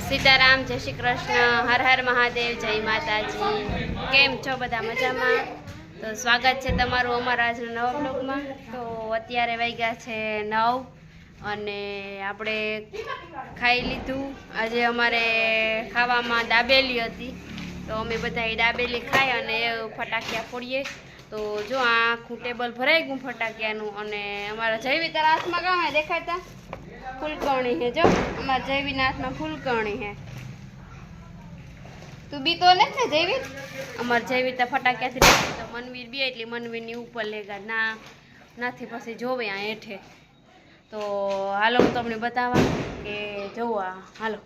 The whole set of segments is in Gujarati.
સીતારામ, જય શ્રી કૃષ્ણ, હર હર મહાદેવ, જય માતાજી। કેમ છો બધા? મજામાં? તો સ્વાગત છે તમારું અમારા આજના નવા બ્લોગમાં। તો અત્યારે વાગ્યા છે 9 અને આપણે ખાઈ લીધું। આજે અમારે ખાવામાં દાબેલી હતી, તો અમે બધા દાબેલી ખાઈ અને ફટાકિયા ફોડીએ। તો જો આખું ટેબલ ભરાઈ ગયું ફટાકિયાનું। અને અમારા જયવીતા હાથમાં કામ હે દેખાતા फूलकर्णी है, जो हमारे जयवीनाथ में फूलकर्णी है। तू बी तो नहीं जयवीत? अमर जयवीता फटाकिया थी तो मनवीर बी एटली मनवीर नी ऊपर लेगा ना नाथी पछी जोवे आ हेठे। तो हालो हूँ तमने बतावा के जो हालो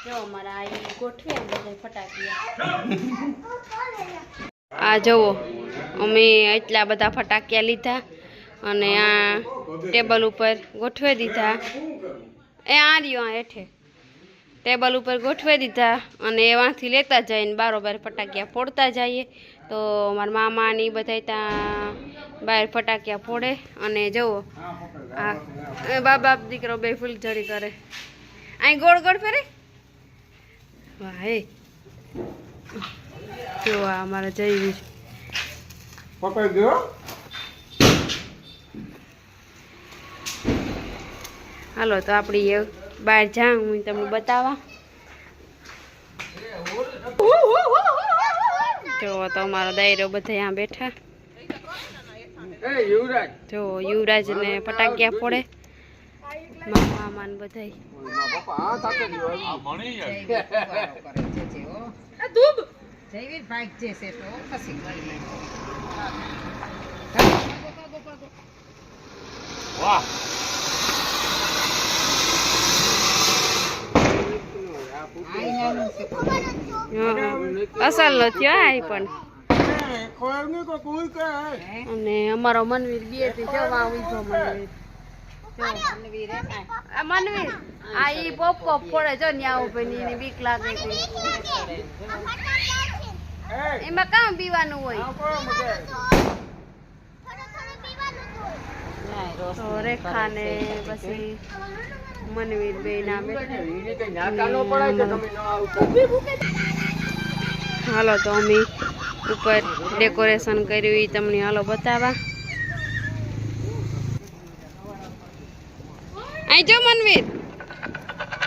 जो अमरा आ गोठवे बधा फटाकिया आ जो अमे एटला बधा फटाकिया लीधा અને આ ટેબલ ઉપર ગોઠવી દીધા। એ આ રહ્યો આ હેઠે ટેબલ ઉપર ગોઠવી દીધા અને એવાથી લેતા જઈને બારોબાર ફટાકિયા ફોડતા જઈએ। તો મારા મામા ની બધા ત્યાં બહાર ફટાકિયા ફોડે અને જુઓ આ બાપ બાપ દીકરો બે ફૂલઝડી કરે। અહીં ગોળ ગોળ ફેરે વાહ હે જો આ અમારા જયવીર પકડી દો। हालो तो आपड़ी बाहर जा हूँ तमने बतावा। जो तो हमारा दायरो बधा यहाँ बैठा। जो युवराज ने फटाकिया फोड़े मामा ने बधाई असल थी आई पण अने अमारो मनवीर बी थी जवा उभो मनवीर मनवीर आ ई पॉप पॉप फोड़े जो न्या उभे नी बीक लागे थी एमा काम पीवानुं होय तो रेखा ने पछी मनवीर बे नाम हालो तो अमी ऊपर डेकोरेशन कर्यु ई तमने हालो बतावा। आई जो मनवीर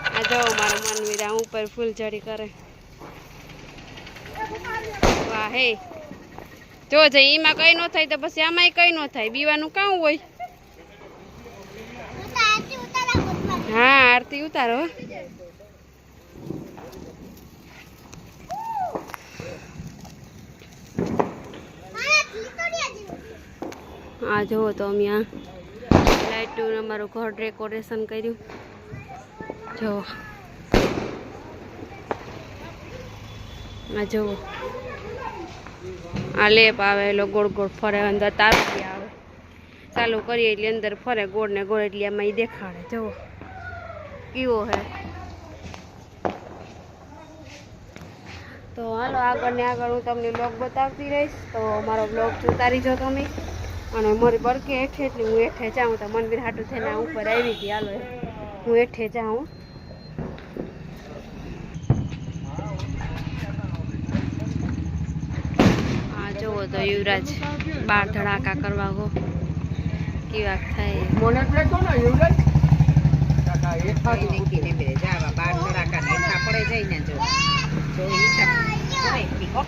आ जो मारो मनवीर आ ऊपर फूलझड़ी करे वाह हे जो जे ईमा कई नो थाय तो पछी आमाय कई नो थाय बीवानुं कां होय। हाँ आरती उतारो। आ जो तो हम यहाँ लाइट अमरु घर डेकोरेशन कर्यु जो आ जो आ लेप आवे गोल गोल फरे अंदर तारवी आवे चालू करिए એટલે અંદર ફરે ગોળ ને ગોળ એટલે આમાં ઈ દેખાડે જો કેવો હે। તો હાલો આગળ ને આગળ હું તમને બ્લોગ બતાવતી રહીશ। તો મારો બ્લોગ જોતા રહીજો તમે અને મારી બરકે હેઠે એટલે હું હેઠે જાઉં તો મનવીર હાટુ થઈને ઉપર આવી ગઈ। હાલો હું હેઠે જાઉં। આ જોવો તો યુવરાજ બાર ધડાકા કરવા ગો કેવા થાય મને તો ના યુવરાજ કાકા એઠા નીકળીને બે જાવા બાર ધડાકા નેઠા પડે જાય ને જો જો ઈટા કરે પીકો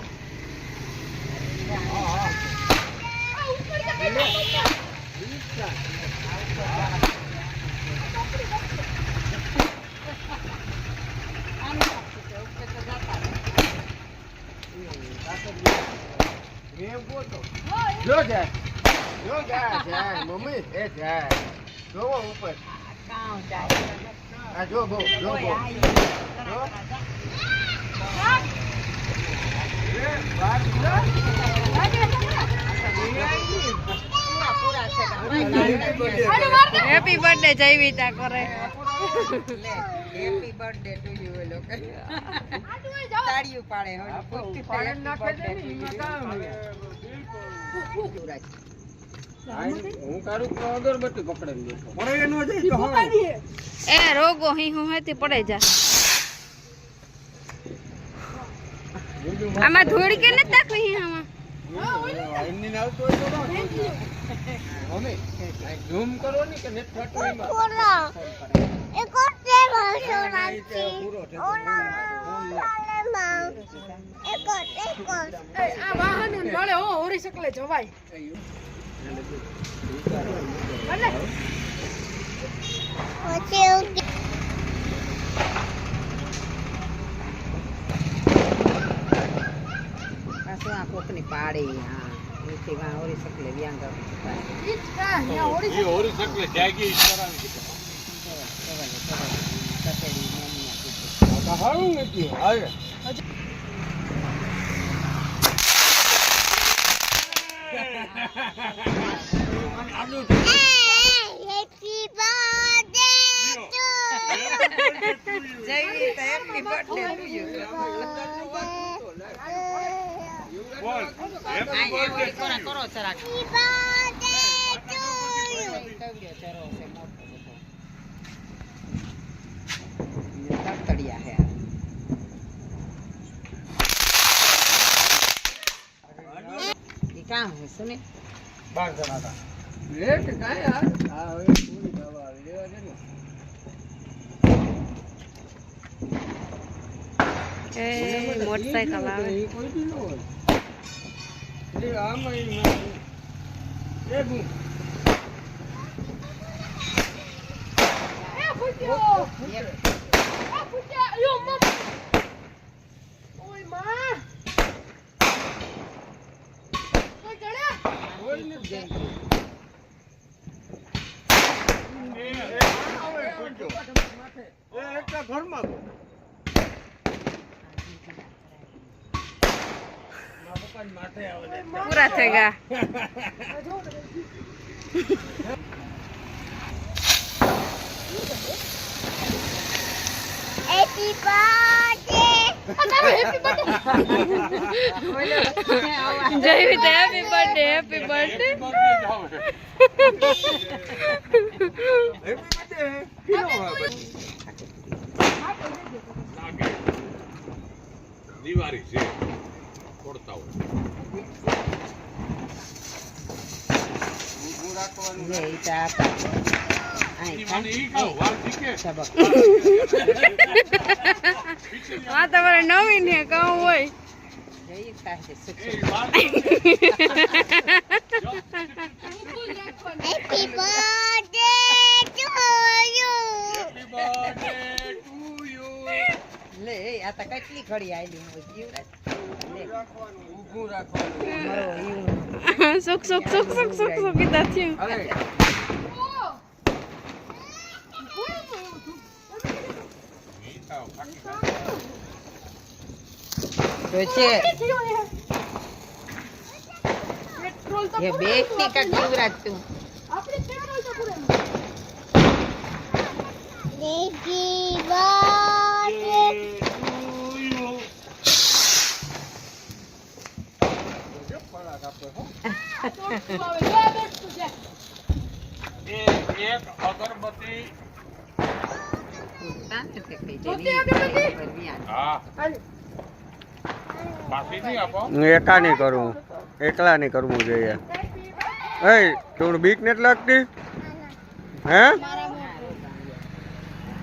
जो जाए मम्मी ए जाए जो ऊपर गांव जाए आ जो बो जो बो जो ये बात पूरा से हैप्पी बर्थडे जयवीता करे हैप्पी बर्थडे टू यू लोग ताड़ियों पाड़े हो पाड़े ना करे હું કારું તો અગરબત્તી પકડી લે. મને એનો જઈ તો હવે એ રોગો હી હું હેતી પડે જા. આમાં ધૂળ કે નથી નાખવી આમાં ઝૂમ કરો ને કે નેટ ઓરી શકલે જવાય કોકની પાડી હા ઓરી શકલે વ્યાંગ ઓરી શકલે જાગી કરાવી હારું નથી હાલે કરો ચરાક તળિયા હે કામ હોય સુને 12 જણા હતા લેટ કાય યાર હા હવે પૂરી દવા લેવા દે એ મોટરસાઇકલ આવે કોઈ દી ન હોય એટલે આમાં એ બુ પૂરા થઈ ગયા happy birthday Jayvit happy birthday happy birthday Diwali છે છોડતા હોય હા તમારે નવીન ને કામ હોય હેપી બર્થડે ટુ યુ લે આ તો કેટલી ઘડી આવેલી હું જીવરાજ ઊભું રાખવાનું સુખ સુખ સુખ સુખ સુખ સુખ કીધા થયું તો છે ये बेट नहीं का जीवराज तू હેપી બર્થડે એક અગરબત્તી એકા નહીં કરવું એકલા નહીં કરવું જોઈએ એ થોડું બીક નથી લાગતી હે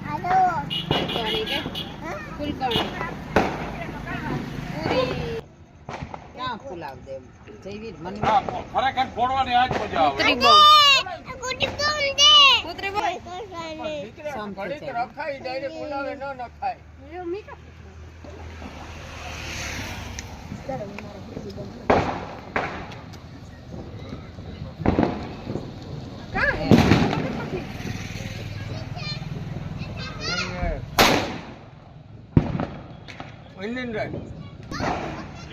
હેલો ક્યાં ફૂલાવ દે જયવીર મને ખરેખર ફોડવાની આજ મજા આવે ગુડી બોલ દે પુત્રી બોલ રખાય ડાયરેક્ટ બોલાવે ન નખાય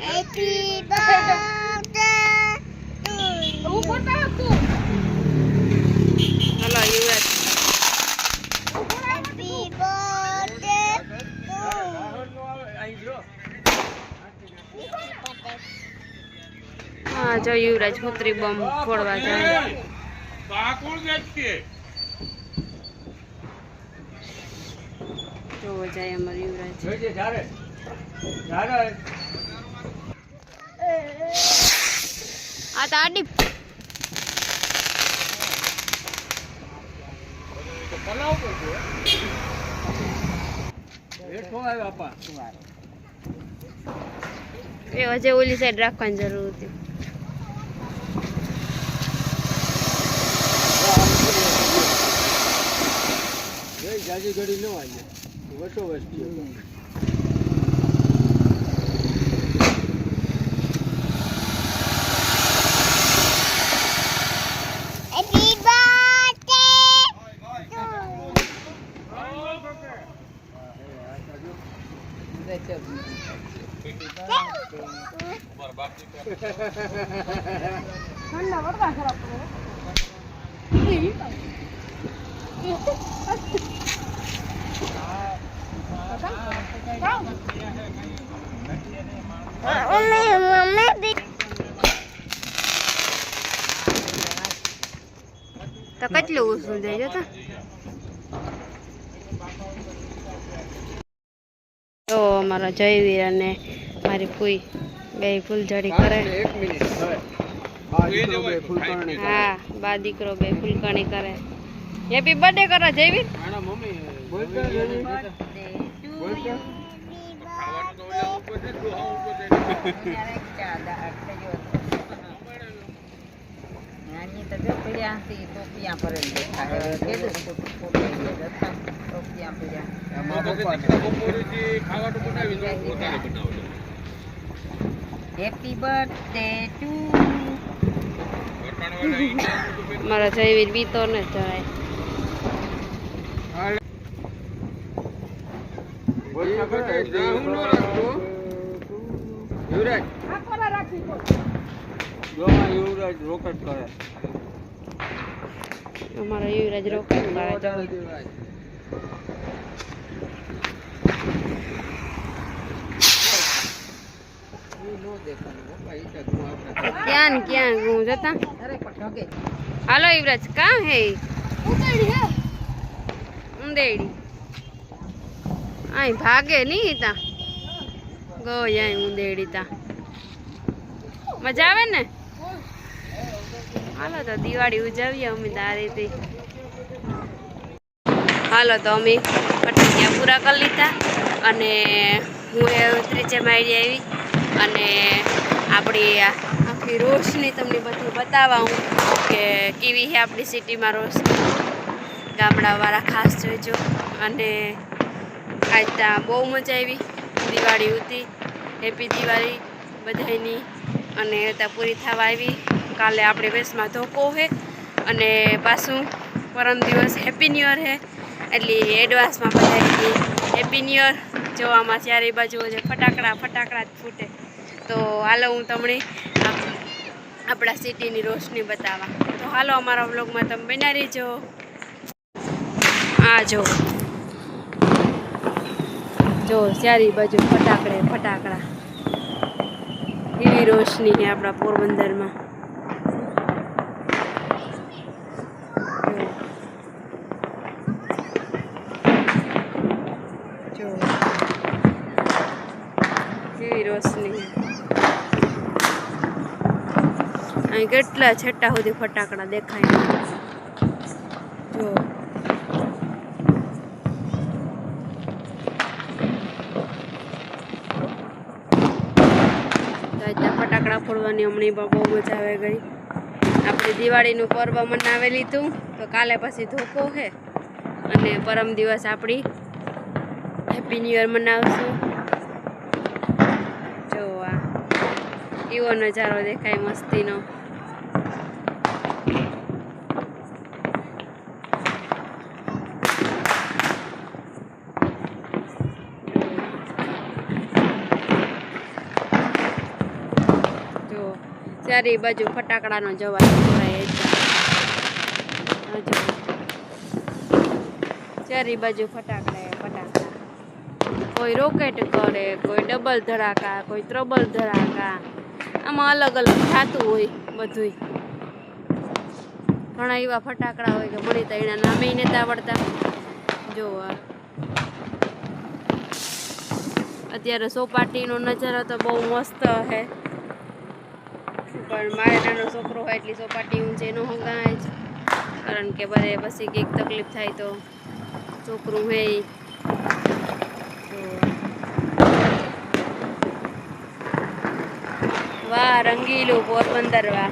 happy birthday to you hello Yuvraj happy birthday હા જો યુવરાજ પુત્રી બોમ્બ ફોડવા જાય જોવો જાય અમાર યુવરાજ આ તો આડી એ હજે ઓલી સાઈડ રાખવાની જરૂર હતી. જાજી ઘડી ન આવી વટો વસ્તી Happy birthday તો કેટલું ઓછું જાય જતા. તો અમારા જયવીર અને મારી ફૂઈ બે ફૂલઝડી કરે. 1 મિનિટ હવે બા દીકરો બે ફૂલકરણી કરે. હા બા દીકરો બે ફૂલકણી કરે. હેપી બર્થડે કરો જયવીર. આના મમ્મી બોલતા બોલતા ખાવાનું તો ઓલા ઉપર છે દોહા ઉપર છે નાની તો જો પડ્યા હતી ટોપિયા ભરેલી દેખાય કેદું ટોપિયા પડ્યા આમાં બપોરેથી ખાવાનું બનાવી દો પોતાને બનાવજો. હેપી બર્થડે ટુ મારા જયવીર બીતો ને જણાય. બોલતા કરે હું નો રાખતો યુવરાજ જોમાં યુવરાજ રોકટ કરે અમારા યુવરાજ રોકાણ કરે. યુવરાજ નો દેખાનું બાપા ઈ તો તું આપણે ક્યાં ને ક્યાં હું જતા. અરે પણ ઢગે હાલો યુવરાજ કા હે ઉંદેડી આય ભાગે નહીં તા ગઈ આય ઉંદેડી તા મજા આવે ને. હાલો તો દિવાળી ઉજવીએ અમે તો આ રીતે. હાલો તો અમે ફટાકિયા પૂરા કરી લીધા અને હું એ ત્રીજેમાં આવી અને આપણી આખી રોશની તમને બધું બતાવવા હું કે કેવી છે આપણી સિટીમાં રોશની. ગામડાવાળા ખાસ જોઈજો. અને આજ ત્યાં બહુ મજા આવી. દિવાળી હતી. હેપી દિવાળી બધાની. અને ત્યાં પૂરી થવા આવી. કાલે આપણે વેસમાં ધોકો છે અને પાછું પરમ દિવસ હેપી ન્યુ યર છે એટલે એડવાન્સમાં બધાની હેપી ન્યુ યર જોવામાં ચારે બાજુ જે ફટાકડા જ ફૂટે. તો હાલો હું તમને આપણા સિટીની રોશની બતાવવા. તો હાલો અમારા વ્લોગમાં તમે બન્યા રહીજો. આ જો ચારે બાજુ ફટાકડા એવી રોશની છે આપણા પોરબંદરમાં. જો કેવી રોશની. અહીં કેટલા છઠ્ઠા સુધી ફટાકડા દેખાય. જો ફટાકડા ફોડવાની હમણાં બહુ મજા આવે ગઈ. આપણે દિવાળીનું પર્વ મનાવી લીધું તો કાલે પછી ધોકો છે અને પરમ દિવસ આપણી હેપી ન્યુ યર મનાવશું. જો આ એવો નજારો દેખાય મસ્તીનો. ચારે બાજુ ફટાકડાનો જવાજ જોડાય. ચારે બાજુ ફટાકડા. કોઈ રોકેટ કરે, કોઈ ડબલ ધડાકા, કોઈ ત્રબલ ધડાકા. આમાં અલગ થતું હોય બધુંય. ઘણા એવા ફટાકડા હોય કે મળી તો એના નામે નતા આવડતા. જો અત્યારે સોપાટીનો નજારો તો બહુ મસ્ત છે. પણ મારે નાનો છોકરો હોય એટલી ચોપાટી હું જેનો હંગાય જ, કારણ કે બરે પછી કંઈક તકલીફ થાય તો છોકરું હે ઈ. તો વાહ રંગીલું પોરબંદર વાહ.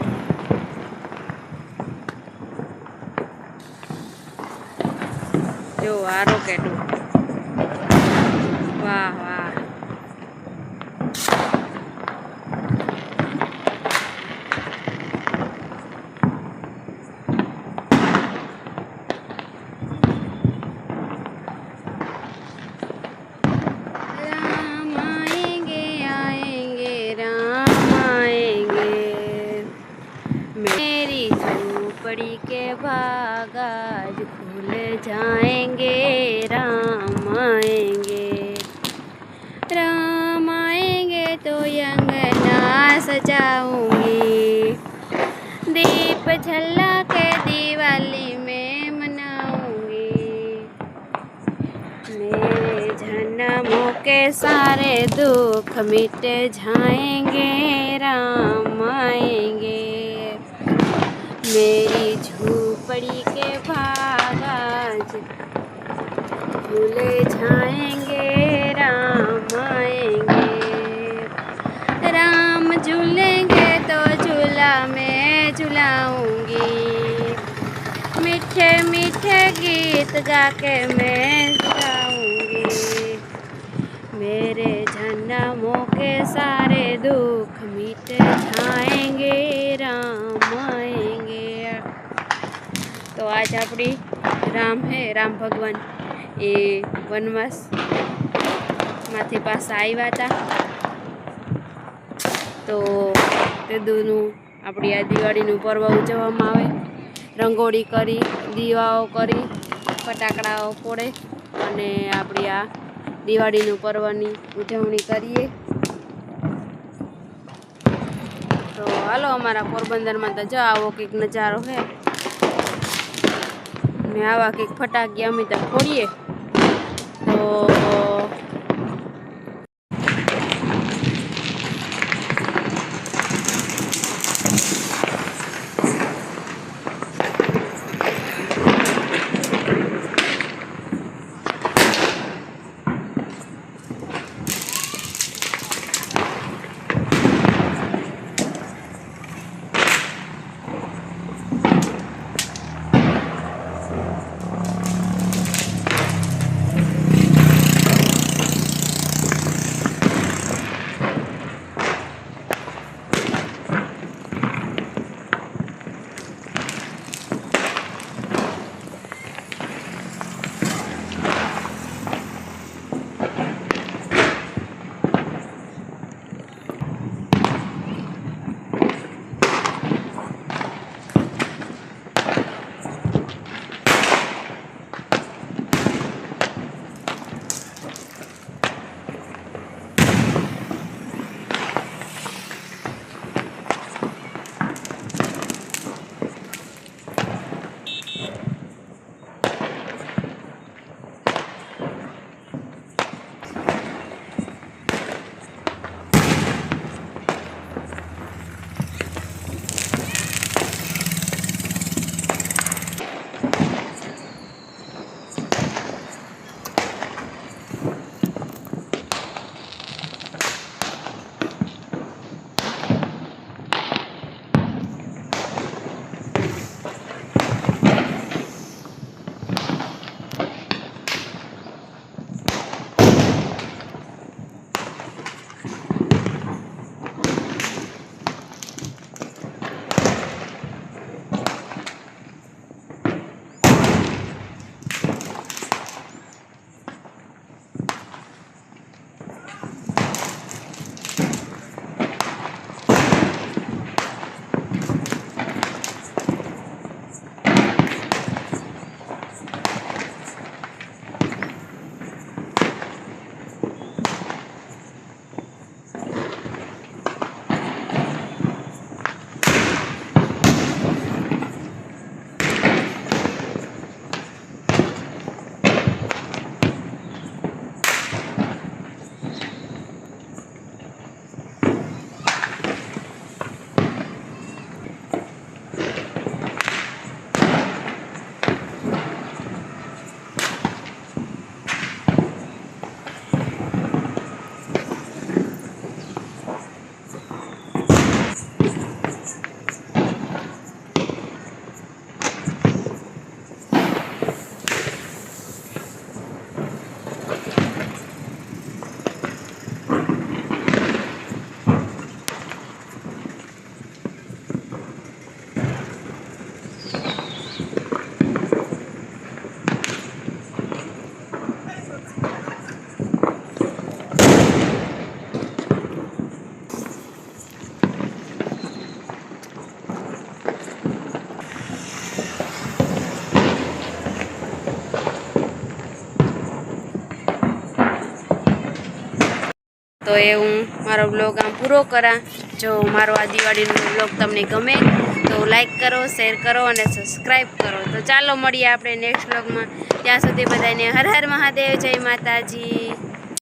જો આ રોકેટું વાહ વાહ. राम आएंगे आएंगे राम आएंगे, मेरी झोपड़ी के भाग आज खुल जाएंगे राम आएंगे। राम आएंगे तो अंगना सजाऊंगी, दीप जला के दिवाली में मनाऊंगी, मेरे जन्मों के सारे दुख मिट जाएंगे राम आएंगे, मेरी झोपड़ी के भाग आज भूल जाएंगे राम आएंगे। राम झूलेंगे तो झूला में झुलाऊंगी, मीठे मीठे गीत गा के मैं गाऊंगी, मेरे जन्मों के सारे दुख मिट जाएंगे राम आएंगे। तो आज अपनी राम है, राम भगवान એ વનવાસ માંથી પાછા આવ્યા હતા, તો તે દૂનું આપણી આ દિવાળીનું પર્વ ઉજવવામાં આવે, રંગોળી કરી, દીવાઓ કરી, ફટાકડાઓ ફોડે અને આપણી આ દિવાળીનું પર્વની ઉજવણી કરીએ. તો હાલો અમારા પોરબંદરમાં તો જો આવો કંઈક નજારો છે ને આવા કંઈક ફટાકિયા અમે તો ફોડીએ. તો તો એ હું મારો બ્લોગ આમ પૂરો કરા. જો મારો આ દિવાળીનો બ્લોગ તમને ગમે તો લાઈક કરો, શેર કરો અને સબસ્ક્રાઈબ કરો. તો ચાલો મળીએ આપણે નેક્સ્ટ બ્લોગમાં. ત્યાં સુધી બધાને હર હર મહાદેવ, જય માતાજી.